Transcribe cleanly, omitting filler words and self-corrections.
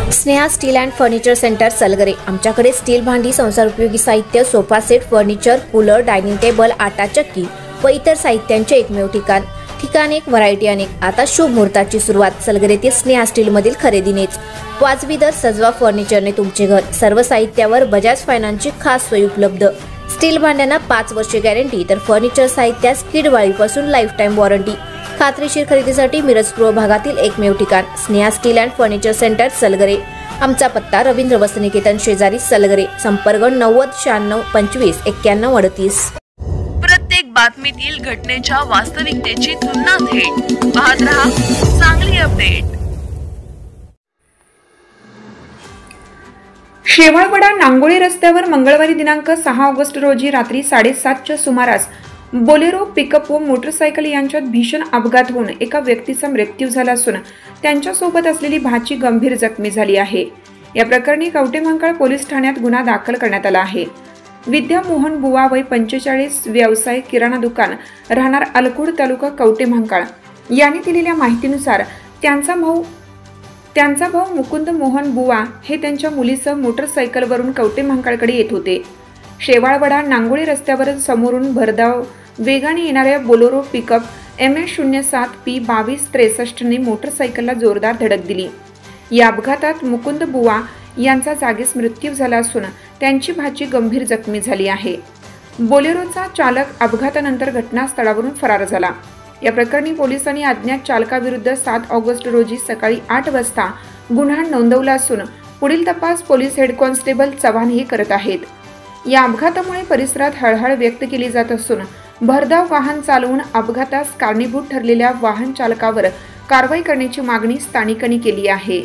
Sneha steel and furniture centre Salgare. आमच्याकडे steel भांडी, संसार उपयोगी साहित्य, sofa set, furniture, cooler, dining table, आटा चक्की व इतर साहित्यांचे एकमेव ठिकाण एक, व्हरायटी अनेक। आता शुभ मुहूर्ताची सुरुवात सलगरेतील स्नेहा स्टील मधील खरेदीनेच। वाजवी दर, सजवा फर्निचरने तुमचे घर। सर्व साहित्यावर बजाज फायनान्सची खास सोय उपलब्ध। स्टील भांड्यांना 5 वर्षे गॅरंटी, तर फर्निचर साहित्यास किडवाळीपासून लाईफ टाइम वॉरंटी। खात्रीशीर खरेदीसाठी मिरज पूर्व भागातील एकमेव ठिकाण Sneha steel and furniture centre Salgare. आमचा पत्ता रवींद्र वसनिकेतन शेजारी सलगरे। संपर्क 90 96 25 91 38। प्रत्येक बातमीतील घटनेच्या वास्तविकतेची तुलना थेट पाहत रहा चांगली अपडेट। शेवाळवाडा नांगोळी रस्त्यावर मंगळवारी दिनांक 6 ऑगस्ट रोजी रात्री 7:30च्या सुमारास बोलेरो पिकअप व मोटरसायकल यांच्यात भीषण अपघात होऊन एका व्यक्तीचा मृत्यू झाला असून त्यांच्यासोबत असलेली भाची गंभीर जखमी झाली आहे। या प्रकरणी कवटेमहांकाळ पोलीस ठाण्यात गुन्हा दाखल करण्यात आला आहे। विद्या मोहन बुवा वय 45, व्यवसाय किराणा दुकान, राहणार अलकुड तालुका कवटेमहांकाळ यांनी दिलेल्या माहितीनुसार त्यांचा भाऊ मुकुंद मोहन बुवा हे त्यांच्या मुलीसह मोटरसायकलवरून कवटेमहांकाळकडे येत होते। शेवाळवाडा नांगोळी रस्त्यावर समोरून भरधाव वेगाने येणाऱ्या बोलेरो पिकअप MS07P 2263 ने मोटरसायकलला जोरदार धडक दिली। या अपघातात मुकुंद बुवा यांचा जागीच मृत्यू झाला असून त्यांची भाची गंभीर जखमी झाली आहे। बोलेरोचा चालक अपघातानंतर घटनास्थळावरून फरार झाला। या प्रकरणी पोलिसांनी अज्ञात चालकाविरुद्ध 7 ऑगस्ट रोजी सकाळी 8 वाजता गुन्हा नोंदवला असून पुढील तपास पोलीस हेड कॉन्स्टेबल चव्हाण हे करत आहेत। या अपघातामुळे परिसरात हळहळ व्यक्त केली जात असून भरधाव वाहन चालवून अपघातास कारणीभूत ठरलेल्या वाहन चालकावर कारवाई करण्याची मागणी स्थानिकांनी केली आहे।